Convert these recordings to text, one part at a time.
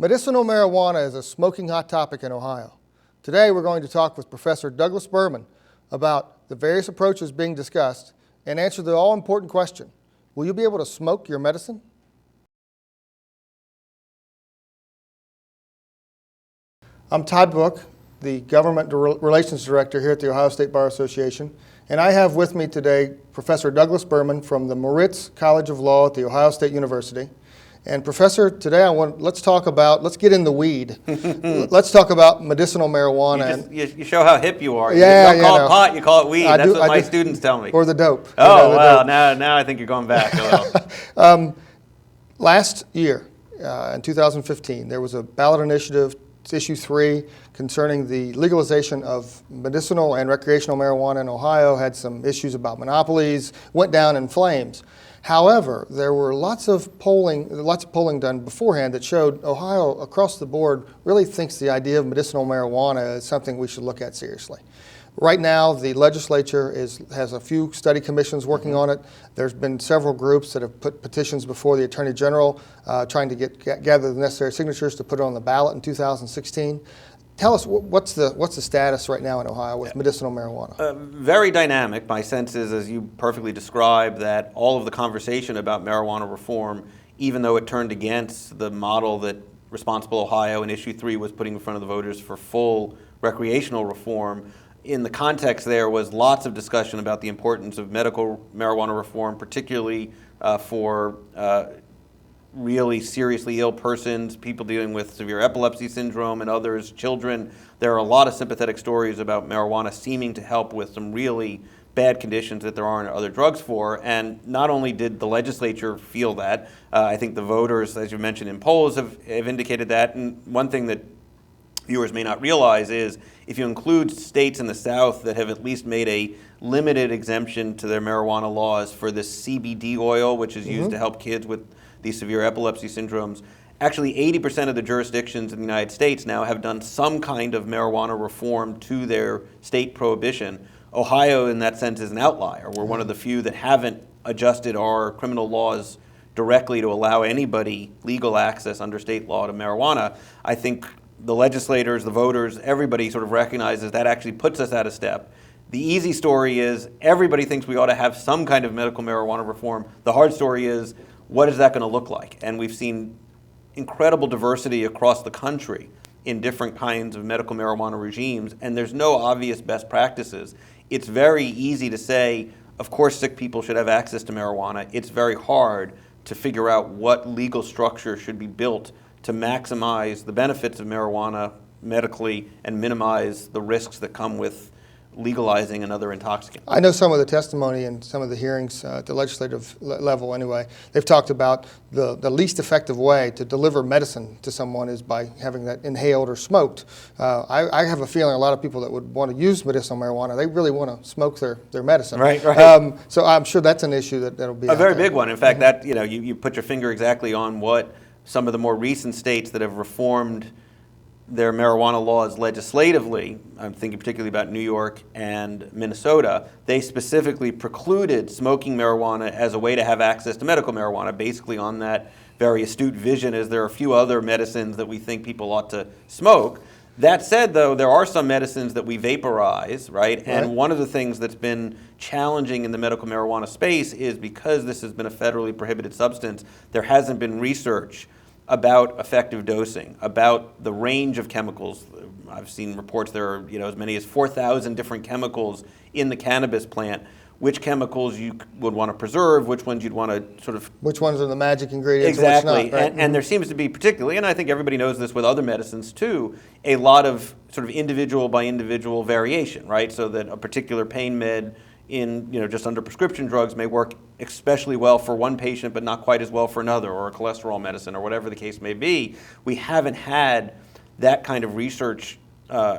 Medicinal marijuana is a smoking hot topic in Ohio. Today we're going to talk with Professor Douglas Berman about the various approaches being discussed and answer the all-important question: will you be able to smoke your medicine? I'm Todd, the Government Relations Director here at the Ohio State Bar Association, and I have with me today Professor Douglas Berman from the Moritz College of Law at the Ohio State University. And Professor, today let's get in the weed. Let's talk about medicinal marijuana. You show how hip you are. Yeah, you don't call it pot, you call it weed. That's what my students tell me. Or the dope. Oh, well, now I think you're going back a little. Last year, in 2015, there was a ballot initiative, Issue 3, concerning the legalization of medicinal and recreational marijuana in Ohio. Had some issues about monopolies, went down in flames. However, there were lots of polling done beforehand that showed Ohio across the board really thinks the idea of medicinal marijuana is something we should look at seriously. Right now, the legislature has a few study commissions working on it. There's been several groups that have put petitions before the Attorney General trying to gather the necessary signatures to put it on the ballot in 2016. Tell us, what's the status right now in Ohio with medicinal marijuana? Very dynamic. My sense is, as you perfectly described, that all of the conversation about marijuana reform, even though it turned against the model that Responsible Ohio in Issue 3 was putting in front of the voters for full recreational reform, in the context there was lots of discussion about the importance of medical marijuana reform, particularly for really seriously ill persons, people dealing with severe epilepsy syndrome and others, children. There are a lot of sympathetic stories about marijuana seeming to help with some really bad conditions that there aren't other drugs for. And not only did the legislature feel that, I think the voters, as you mentioned in polls, have indicated that. And one thing that viewers may not realize is if you include states in the South that have at least made a limited exemption to their marijuana laws for this CBD oil, which is used to help kids with these severe epilepsy syndromes, actually 80% of the jurisdictions in the United States now have done some kind of marijuana reform to their state prohibition. Ohio, in that sense, is an outlier. We're one of the few that haven't adjusted our criminal laws directly to allow anybody legal access under state law to marijuana. I think the legislators, the voters, everybody sort of recognizes that actually puts us at a step. The easy story is everybody thinks we ought to have some kind of medical marijuana reform. The hard story is, what is that going to look like? And we've seen incredible diversity across the country in different kinds of medical marijuana regimes, and there's no obvious best practices. It's very easy to say, of course sick people should have access to marijuana. It's very hard to figure out what legal structure should be built to maximize the benefits of marijuana medically and minimize the risks that come with legalizing another intoxicant. I know some of the testimony and some of the hearings at the legislative level anyway, they've talked about the least effective way to deliver medicine to someone is by having that inhaled or smoked. I have a feeling a lot of people that would want to use medicinal marijuana, they really want to smoke their medicine. Right. So I'm sure that's an issue that'll be a very big one. In fact, that you put your finger exactly on what some of the more recent states that have reformed their marijuana laws legislatively, I'm thinking particularly about New York and Minnesota, they specifically precluded smoking marijuana as a way to have access to medical marijuana, basically on that very astute vision as there are a few other medicines that we think people ought to smoke. That said, though, there are some medicines that we vaporize, right? And one of the things that's been challenging in the medical marijuana space is because this has been a federally prohibited substance, there hasn't been research about effective dosing, about the range of chemicals. I've seen reports there are as many as 4,000 different chemicals in the cannabis plant. Which chemicals you would want to preserve, which ones you'd want to sort of... Which ones are the magic ingredients exactly. and which not, right? And there seems to be particularly, and I think everybody knows this with other medicines too, a lot of sort of individual by individual variation, right? So that a particular pain med in just under prescription drugs may work especially well for one patient but not quite as well for another, or a cholesterol medicine or whatever the case may be. We haven't had that kind of research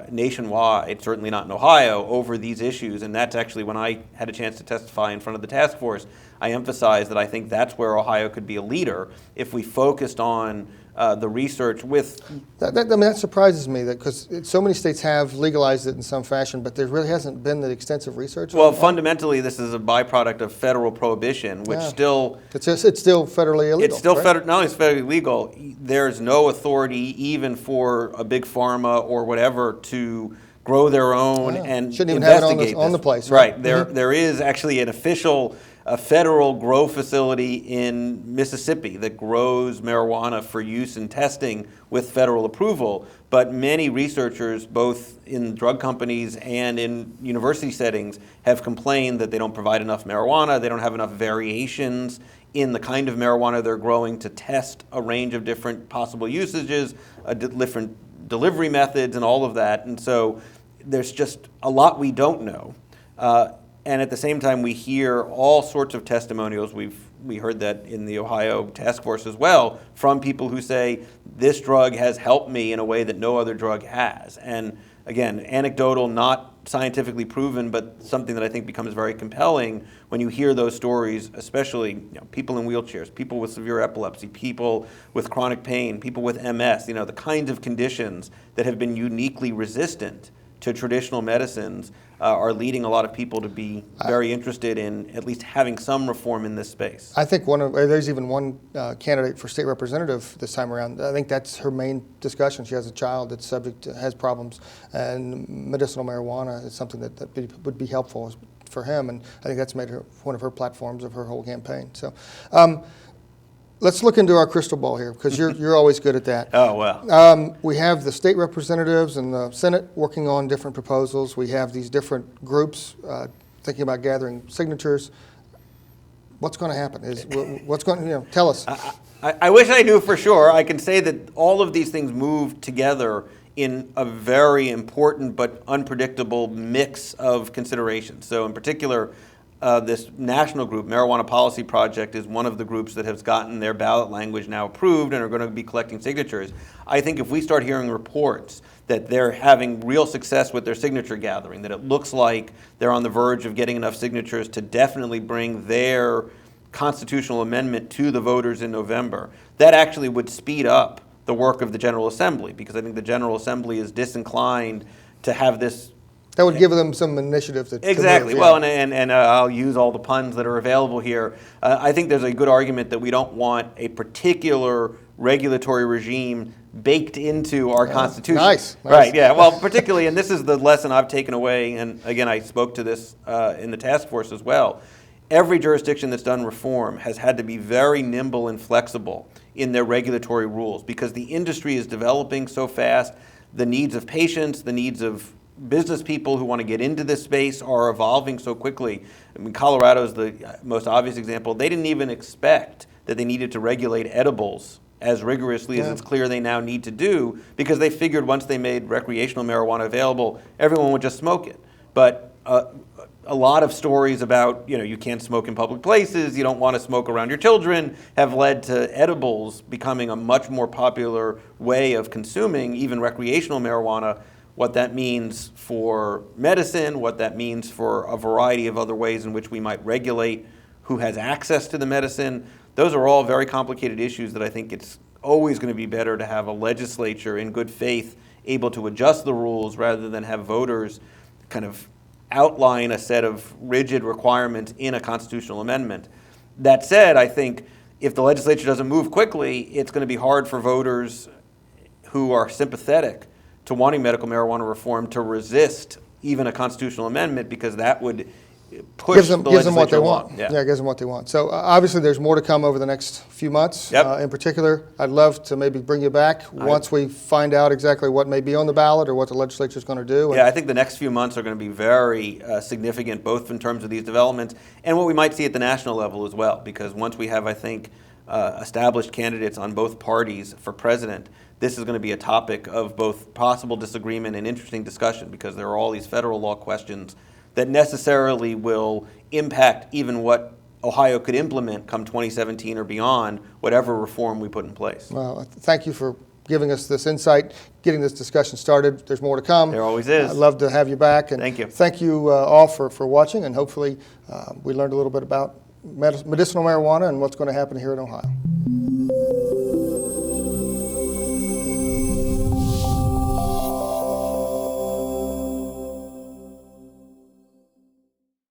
nationwide, certainly not in Ohio, over these issues, and that's actually when I had a chance to testify in front of the task force, I emphasized that I think that's where Ohio could be a leader if we focused on the research with. That surprises me, because so many states have legalized it in some fashion, but there really hasn't been the extensive research. Well, fundamentally, this is a byproduct of federal prohibition, which still. It's still federally illegal. It's still right? not only is federally legal, there's no authority even for a big pharma or whatever to grow their own and shouldn't even investigate have it on the place. Right. There is actually an official federal grow facility in Mississippi that grows marijuana for use in testing with federal approval. But many researchers, both in drug companies and in university settings, have complained that they don't provide enough marijuana, they don't have enough variations in the kind of marijuana they're growing to test a range of different possible usages, different delivery methods, and all of that. And so there's just a lot we don't know. And at the same time, we hear all sorts of testimonials. We heard that in the Ohio task force as well, from people who say, this drug has helped me in a way that no other drug has. And again, anecdotal, not scientifically proven, but something that I think becomes very compelling when you hear those stories, especially people in wheelchairs, people with severe epilepsy, people with chronic pain, people with MS, the kinds of conditions that have been uniquely resistant to traditional medicines are leading a lot of people to be very interested in at least having some reform in this space. I think there's even one candidate for state representative this time around. I think that's her main discussion. She has a child that's has problems, and medicinal marijuana is something that would be helpful for him, and I think that's made her one of her platforms of her whole campaign. So. Let's look into our crystal ball here, because you're always good at that. Oh, well. We have the state representatives and the Senate working on different proposals. We have these different groups thinking about gathering signatures. What's going to happen? What's going to, tell us. I wish I knew for sure. I can say that all of these things move together in a very important but unpredictable mix of considerations. So in particular, this national group, Marijuana Policy Project, is one of the groups that has gotten their ballot language now approved and are going to be collecting signatures. I think if we start hearing reports that they're having real success with their signature gathering, that it looks like they're on the verge of getting enough signatures to definitely bring their constitutional amendment to the voters in November, that actually would speed up the work of the General Assembly, because I think the General Assembly is disinclined to have this. That would give them some initiative to exactly. move, Well, and I'll use all the puns that are available here. I think there's a good argument that we don't want a particular regulatory regime baked into our Constitution. Nice. Right, yeah. Well, particularly, and this is the lesson I've taken away, and again, I spoke to this in the task force as well. Every jurisdiction that's done reform has had to be very nimble and flexible in their regulatory rules, because the industry is developing so fast. The needs of patients, the needs of business people who want to get into this space are evolving so quickly. I mean, Colorado is the most obvious example. They didn't even expect that they needed to regulate edibles as rigorously as it's clear they now need to do, because they figured once they made recreational marijuana available, everyone would just smoke it. But a lot of stories about, you can't smoke in public places, you don't want to smoke around your children, have led to edibles becoming a much more popular way of consuming even recreational marijuana. What that means for medicine, what that means for a variety of other ways in which we might regulate who has access to the medicine. Those are all very complicated issues that I think it's always going to be better to have a legislature in good faith able to adjust the rules rather than have voters kind of outline a set of rigid requirements in a constitutional amendment. That said, I think if the legislature doesn't move quickly, it's going to be hard for voters who are sympathetic to wanting medical marijuana reform to resist even a constitutional amendment, because that would push the legislature gives them what they along. want. Yeah, it gives them what they want. So obviously there's more to come over the next few months. In particular, I'd love to maybe bring you back once we find out exactly what may be on the ballot or what the legislature is going to do. Yeah, I think the next few months are going to be very significant, both in terms of these developments and what we might see at the national level as well, because once we have, I think, established candidates on both parties for president, this is going to be a topic of both possible disagreement and interesting discussion, because there are all these federal law questions that necessarily will impact even what Ohio could implement come 2017 or beyond, whatever reform we put in place. Well, thank you for giving us this insight, getting this discussion started. There's more to come. There always is. I'd love to have you back. And thank you. Thank you all for watching, and hopefully we learned a little bit about medicinal marijuana and what's going to happen here in Ohio.